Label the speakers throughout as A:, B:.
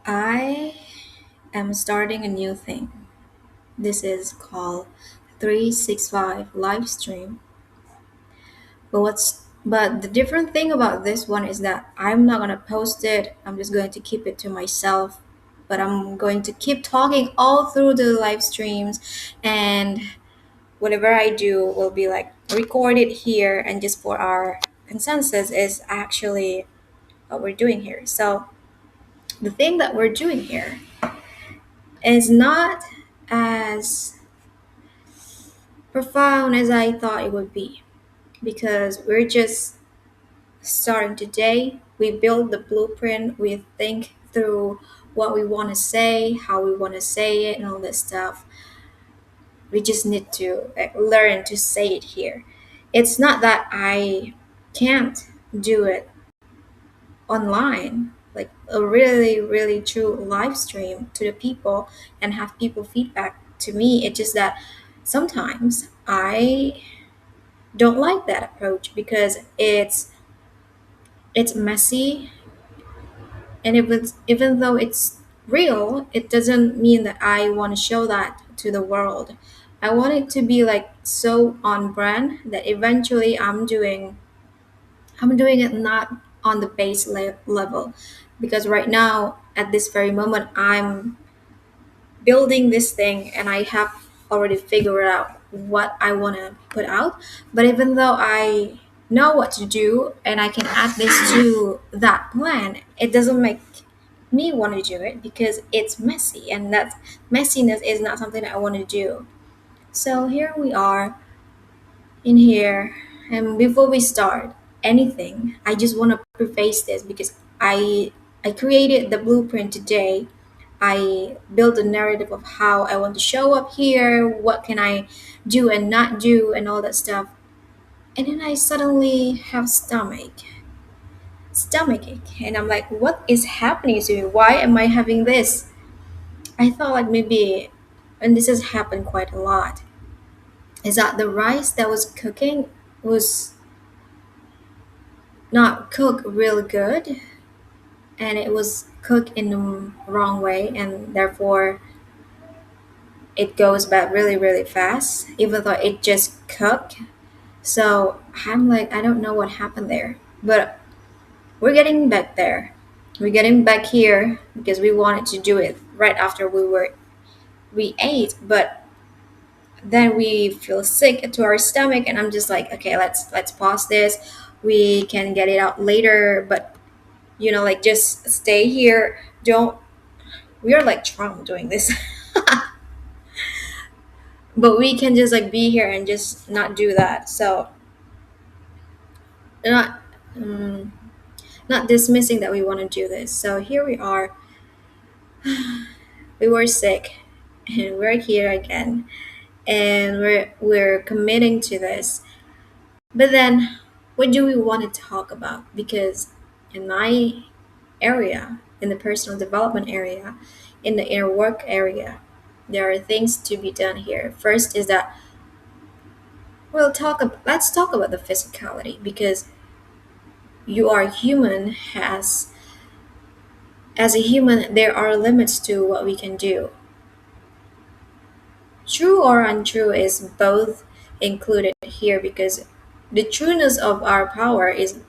A: I am starting a new thing. This is called 365 live stream. But the different thing about this one is that I'm not going to post it. I'm just going to keep it to myself. But I'm going to keep talking all through the live streams, and whatever I do will be like recorded here, and just for our consensus is actually what we're doing here. So the thing that we're doing here is not as profound as I thought it would be, because we're just starting today. We build the blueprint, we think through what we want to say, how we want to say it, and all this stuff. We just need to learn to say it here. It's not that I can't do it online, like a really, really true live stream to the people and have people feedback to me. It's just that sometimes I don't like that approach because it's messy, and even though it's real, it doesn't mean that I want to show that to the world. I want it to be like so on brand that eventually I'm doing it not on the level, because right now at this very moment I'm building this thing and I have already figured out what I want to put out. But even though I know what to do and I can add this to that plan, it doesn't make me want to do it because it's messy, and that messiness is not something that I want to do. So here we are in here, and before we start anything, I just want to preface this because I created the blueprint today. I built a narrative of how I want to show up here, what can I do and not do, and all that stuff. And then I suddenly have stomachache, and I'm like, what is happening to me? Why am I having this? I thought like maybe, and this has happened quite a lot, is that the rice that was cooking was not cooked real good, and it was cooked in the wrong way, and therefore it goes bad really, really fast, even though it just cooked. So I'm like, I don't know what happened there, but we're getting back there. We're getting back here because we wanted to do it right after we ate, but then we feel sick to our stomach, and I'm just like, okay, let's pause this. We can get it out later, but like just stay here. Don't We are like Trump doing this, but we can just like be here and just not do that. So not um, not dismissing that we want to do this. So here we are. We were sick, and we're here again, and we're committing to this. But then, what do we want to talk about? Because in my area, in the personal development area, in the inner work area, there are things to be done here. First is that let's talk about the physicality, because you are human. As a human, there are limits to what we can do. True or untrue is both included here, because the trueness of our power is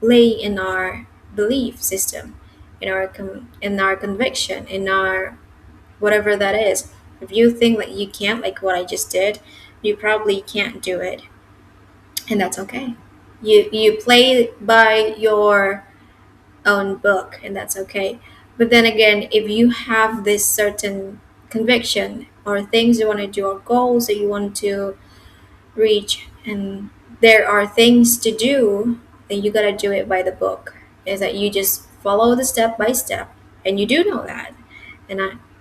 A: lay in our belief system, in our conviction, in our whatever that is. If you think that you can't, like what I just did, you probably can't do it, and that's okay. You play by your own book, and that's okay. But then again, if you have this certain conviction or things you want to do or goals that you want to reach, and there are things to do, then you got to do it by the book. Is that you just follow the step by step, and you do know that. And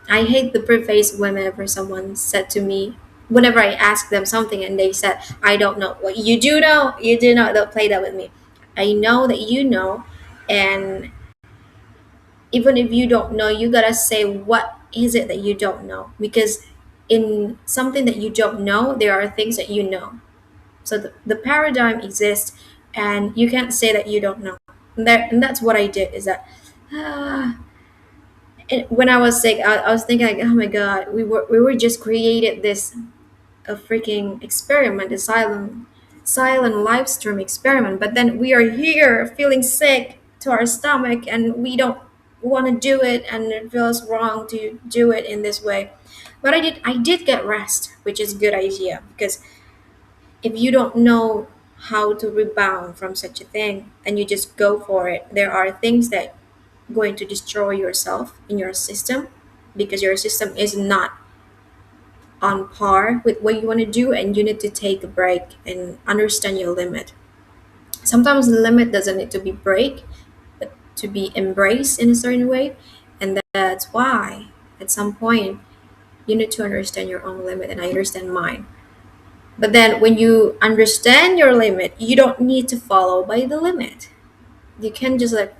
A: I hate the preface whenever someone said to me, whenever I ask them something and they said, I don't know. Well, you do know. You do know. Don't play that with me. I know that you know, and even if you don't know, you gotta say what is it that you don't know, because in something that you don't know, there are things that you know. So the paradigm exists, and you can't say that you don't know. And that's what I did, is that ah, And when I was sick, I was thinking like, oh my god, we were just created this a freaking experiment, a silent live stream experiment. But then we are here feeling sick to our stomach, and we don't want to do it, and it feels wrong to do it in this way. But I did get rest, which is a good idea, because if you don't know how to rebound from such a thing and you just go for it, there are things that going to destroy yourself in your system, because your system is not on par with what you want to do, and you need to take a break and understand your limit. Sometimes the limit doesn't need to be break, but to be embraced in a certain way. And that's why at some point you need to understand your own limit, and I understand mine. But then when you understand your limit, you don't need to follow by the limit. You can just like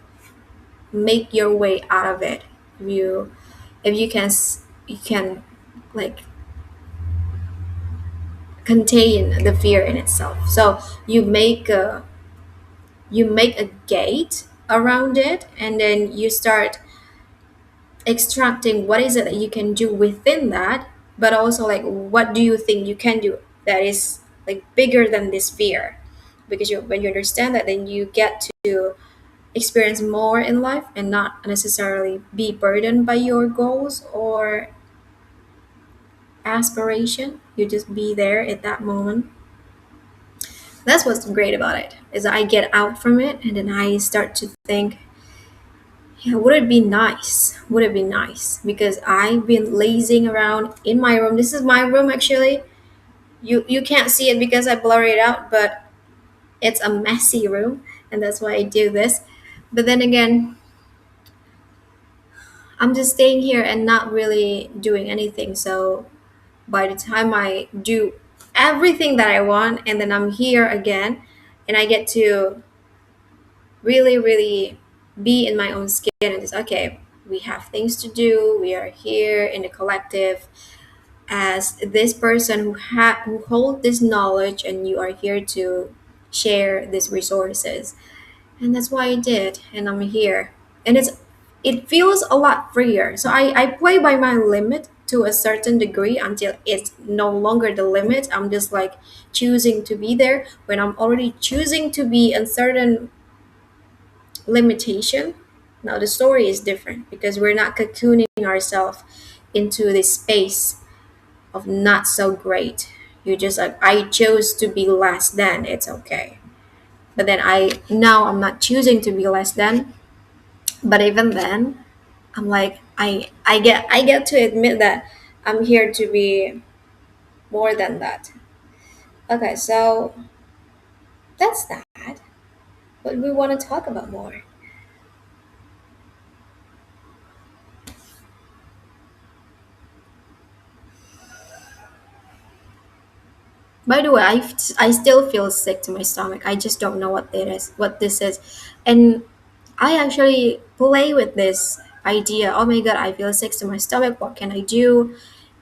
A: make your way out of it. If you can you can like contain the fear in itself. So you make a gate around it, and then you start extracting what is it that you can do within that, but also like what do you think you can do that is like bigger than this fear. Because when you understand that, then you get to experience more in life and not necessarily be burdened by your goals or aspiration. You just be there at that moment. That's what's great about it, is I get out from it, and then I start to think, yeah, would it be nice? Would it be nice? Because I've been lazing around in my room. This is my room actually. You can't see it because I blur it out, but it's a messy room, and that's why I do this. But then again, I'm just staying here and not really doing anything. So by the time I do everything that I want, and then I'm here again, and I get to really, really be in my own skin, and it's okay. We have things to do. We are here in the collective as this person who hold this knowledge, and you are here to share these resources. And that's why I did, and I'm here, and it feels a lot freer. So I play by my limit to a certain degree until it's no longer the limit. I'm just like choosing to be there. When I'm already choosing to be in certain limitation, now the story is different, because we're not cocooning ourselves into this space of not so great. You just like, I chose to be less than, it's okay. But then I'm not choosing to be less than. But even then, I'm like, I get to admit that I'm here to be more than that. Okay, so that's that. What we want to talk about more. By the way, I still feel sick to my stomach. I just don't know what this is. And I actually play with this idea. Oh my god, I feel sick to my stomach. What can I do?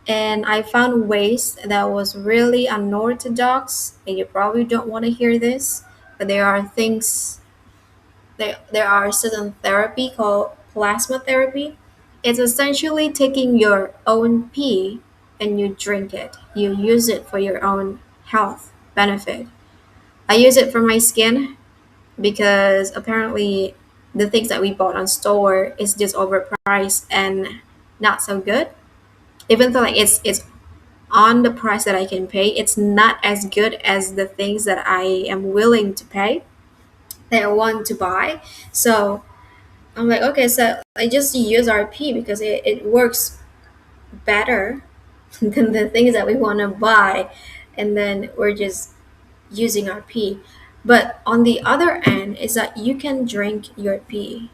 A: And I found ways that was really unorthodox. And you probably don't want to hear this, but there are things. There are certain therapy called plasma therapy. It's essentially taking your own pee and you drink it. You use it for your own health benefit. I use it for my skin because apparently the things that we bought on store is just overpriced and not so good. Even though like it's on the price that I can pay, it's not as good as the things that I am willing to pay, that I want to buy. So I'm like, okay, so I just use RP because it works better than the things that we want to buy. And then we're just using our pee. But on the other end is that you can drink your pee.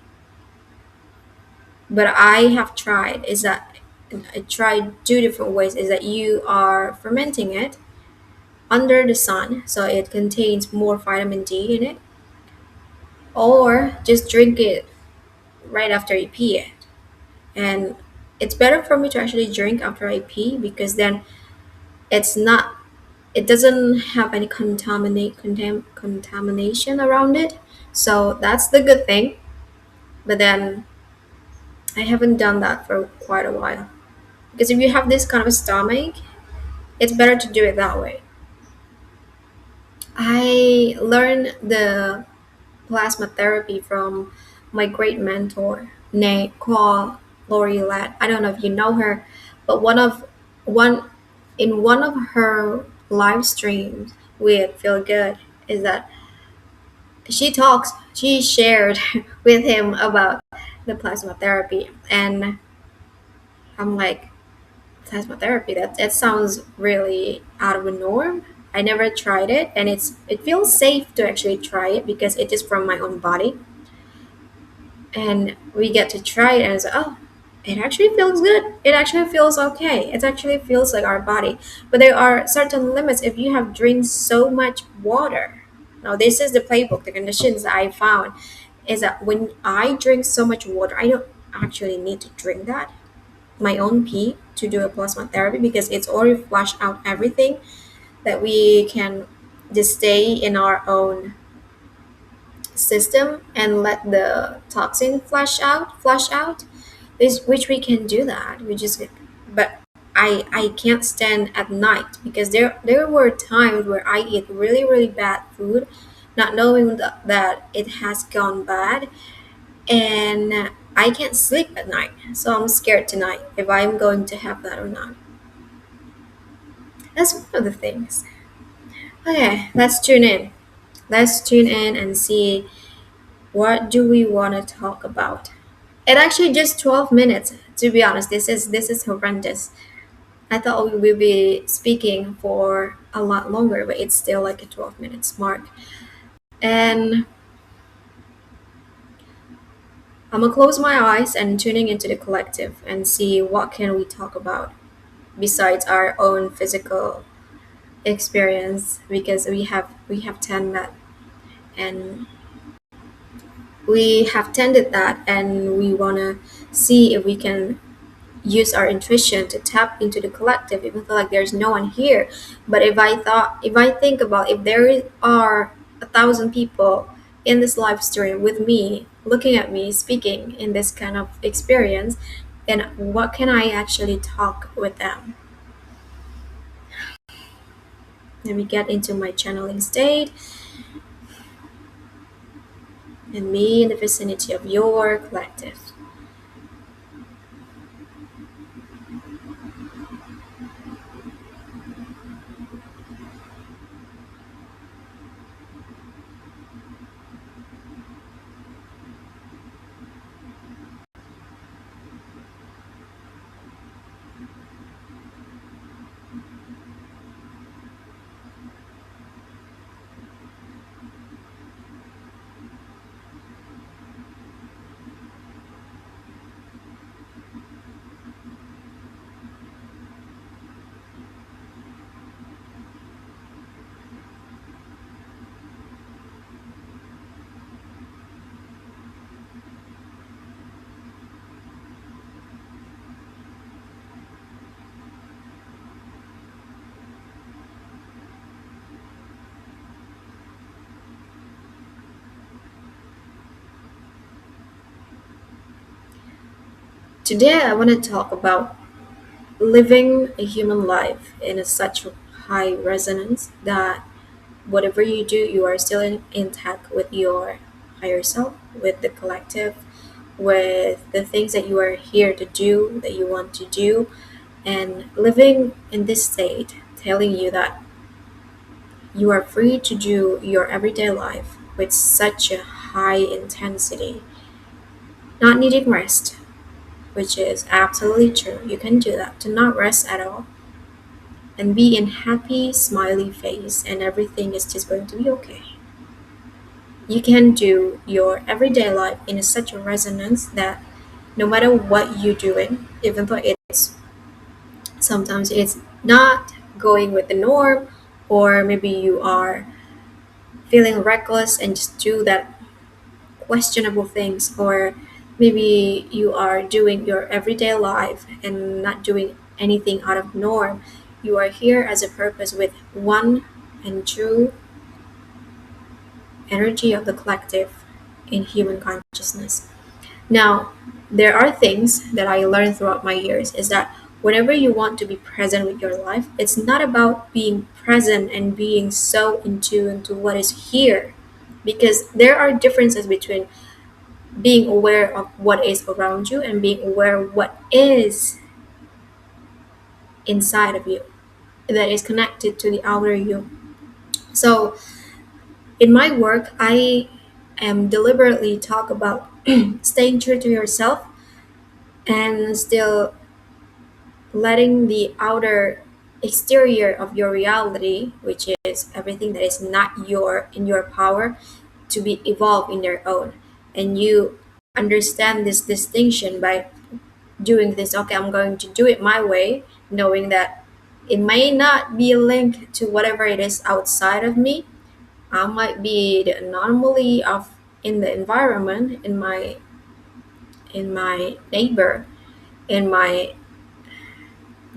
A: But I have tried is that I tried two different ways, is that you are fermenting it under the sun, so it contains more vitamin D in it, or just drink it right after you pee it. And it's better for me to actually drink after I pee, because then it's not it doesn't have any contamination around it. So that's the good thing. But then I haven't done that for quite a while. Because if you have this kind of stomach, it's better to do it that way. I learned the plasma therapy from my great mentor, called Lori Ladd. I don't know if you know her, but one in one of her live streams with Feel Good is that she shared with him about the plasma therapy, and I'm like, plasma therapy, that sounds really out of the norm. I never tried it, and it feels safe to actually try it because it is from my own body, and we get to try it, and it's like, oh, it actually feels good. It actually feels okay. It actually feels like our body. But there are certain limits if you have drank so much water. Now, this is the playbook. The conditions that I found is that when I drink so much water, I don't actually need to drink that my own pee to do a plasma therapy because it's already flushed out everything that we can just stay in our own system and let the toxin flush out, is which we can do that. We just but I can't stand at night because there were times where I eat really bad food, not knowing that it has gone bad, and I can't sleep at night. So I'm scared tonight if I'm going to have that or not. That's one of the things. Okay, let's tune in. Let's tune in and see what do we want to talk about. It actually just 12 minutes. To be honest, this is horrendous. I thought we would be speaking for a lot longer, but it's still like a 12 minutes mark. And I'm gonna close my eyes and tuning into the collective and see what can we talk about besides our own physical experience, because we have 10 that, and we have tended that, and we want to see if we can use our intuition to tap into the collective, even though like there's no one here. But if I think about, if there are 1,000 people in this live stream with me, looking at me speaking in this kind of experience, then what can I actually talk with them? Let me get into my channeling state and be in the vicinity of your collective. Today I want to talk about living a human life in a such high resonance that whatever you do, you are still intact with your higher self, with the collective, with the things that you are here to do, that you want to do, and living in this state, telling you that you are free to do your everyday life with such a high intensity, not needing rest, which is absolutely true. You can do that, to not rest at all and be in happy, smiley face, and everything is just going to be okay. You can do your everyday life in such a resonance that no matter what you're doing, even though it's sometimes it's not going with the norm, or maybe you are feeling reckless and just do that questionable things, or maybe you are doing your everyday life and not doing anything out of norm. You are here as a purpose with one and true energy of the collective in human consciousness. Now, there are things that I learned throughout my years is that whenever you want to be present with your life, it's not about being present and being so in tune to what is here, because there are differences between being aware of what is around you and being aware of what is inside of you that is connected to the outer you. So in my work, I am deliberately talk about staying true to yourself and still letting the outer exterior of your reality, which is everything that is not your in your power, to be evolved in their own. And you understand this distinction by doing this. Okay, I'm going to do it my way, knowing that it may not be linked to whatever it is outside of me. I might be the anomaly of in the environment, in my neighbor, in my,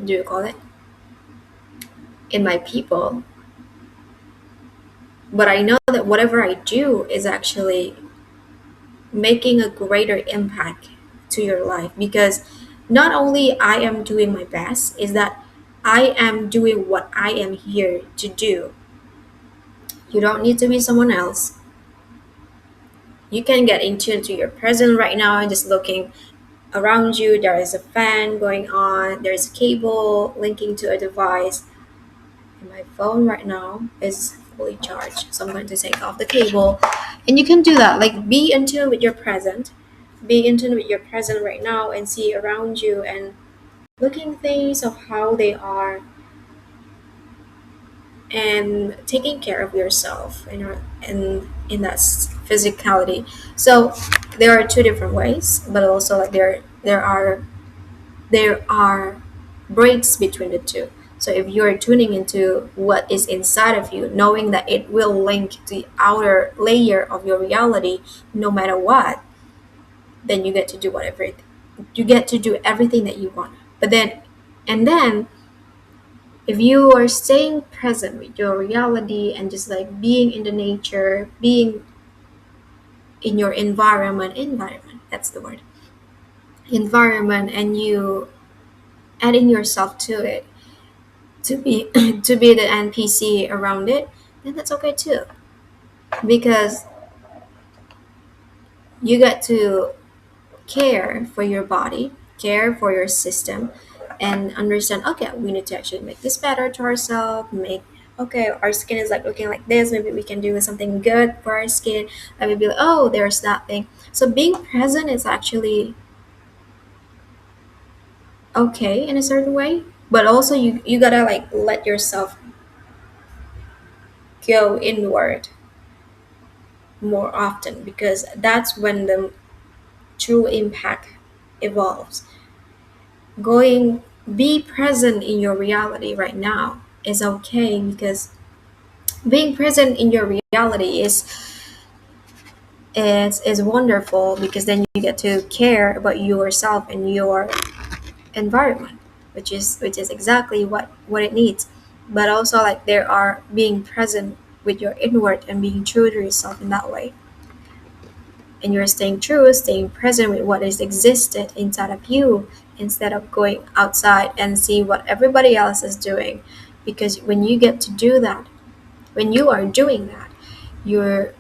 A: do you call it, in my people. But I know that whatever I do is actually making a greater impact to your life, because not only I am doing my best, is that I am doing what I am here to do. You don't need to be someone else. You can get in tune to your present right now and just looking around you. There is a fan going on, there's a cable linking to a device, and my phone right now is fully charged. So I'm going to take off the cable. And you can do that. Like, be in tune with your present. Be in tune with your present right now and see around you and looking things of how they are, and taking care of yourself in that physicality. So there are two different ways, but also like there are breaks between the two. So if you're tuning into what is inside of you, knowing that it will link to the outer layer of your reality no matter what, then you get to do whatever you get to do everything that you want. But then, and then, if you are staying present with your reality and just like being in the nature, being in your environment, that's the word, environment, and you adding yourself to it, to be to be the NPC around it, then that's okay too. Because you get to care for your body, care for your system, and understand, okay, we need to actually make this better to ourselves, make, okay, our skin is like looking like this, maybe we can do something good for our skin, and maybe like, oh, there's that thing. So being present is actually okay in a certain way, but also you gotta like let yourself go inward more often, because that's when the true impact evolves. Going, be present in your reality right now is okay, because being present in your reality is wonderful, because then you get to care about yourself and your environment, which is exactly what it needs. But also like there are being present with your inward and being true to yourself in that way, and you're staying true, staying present with what is existed inside of you, instead of going outside and see what everybody else is doing. Because when you get to do that, when you are doing that, you're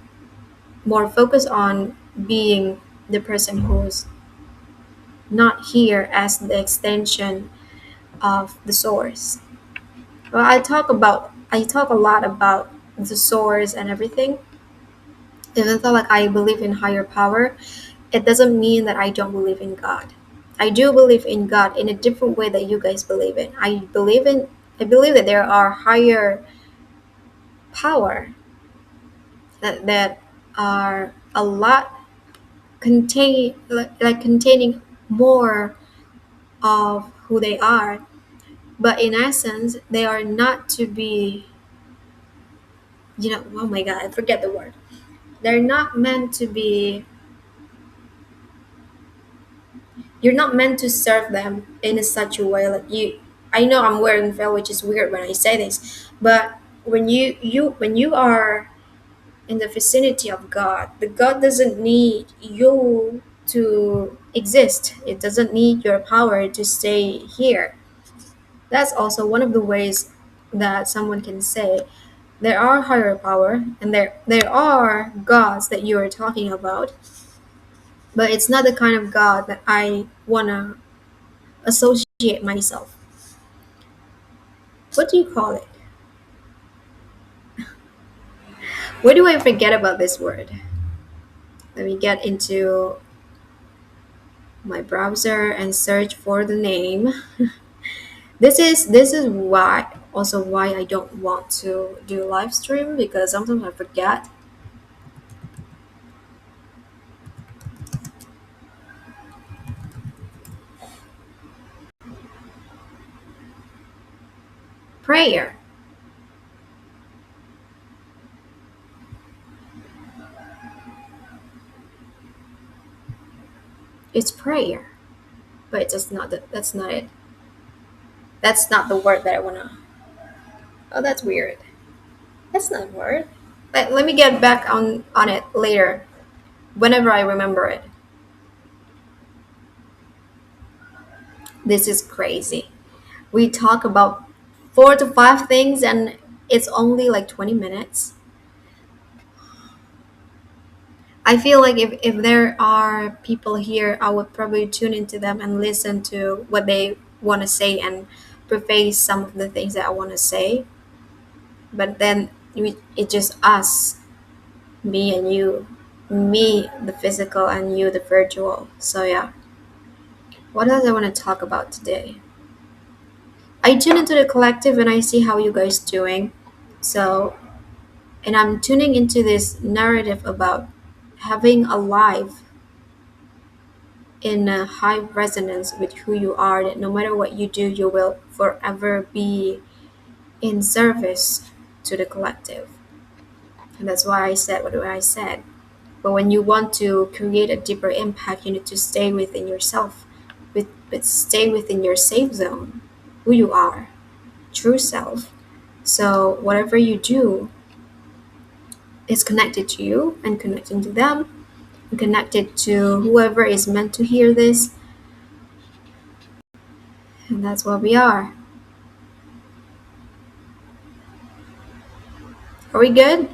A: more focused on being the person who's not here as the extension of the source. Well, I talk a lot about the source and everything. Even though like I believe in higher power, it doesn't mean that I don't believe in God. I do believe in God in a different way that you guys believe in. I believe that there are higher power that are a lot like containing more of who they are. But in essence, they are not to be, oh my god, I forget the word. They're not meant to be, you're not meant to serve them in a such a way like you. I know I'm wearing veil, which is weird when I say this, but when you are in the vicinity of God, the God doesn't need you to exist. It doesn't need your power to stay here. That's also one of the ways that someone can say there are higher power and there are gods that you are talking about, but it's not the kind of God that I wanna associate myself. What do you call it? Where do I forget about this word? Let me get into my browser and search for the name. This is why also why I don't want to do live stream, because sometimes I forget. Prayer. It's prayer, but that's not it. That's not the word that I wanna. Oh, that's weird. That's not a word. Let me get back on it later, whenever I remember it. This is crazy. We talk about 4 to 5 things and it's only like 20 minutes. I feel like if there are people here, I would probably tune into them and listen to what they want to say and preface some of the things that I want to say. But then it's just us, me and you, me, the physical, and you, the virtual. So, yeah. What else I want to talk about today? I tune into the collective and I see how you guys doing. So, and I'm tuning into this narrative about having a life in a high resonance with who you are, that no matter what you do, you will forever be in service to the collective. And that's why I said what I said. But when you want to create a deeper impact, you need to stay within yourself, but stay within your safe zone, who you are, true self. So whatever you do is connected to you and connecting to them and connected to whoever is meant to hear this. And that's what we are. Are we good?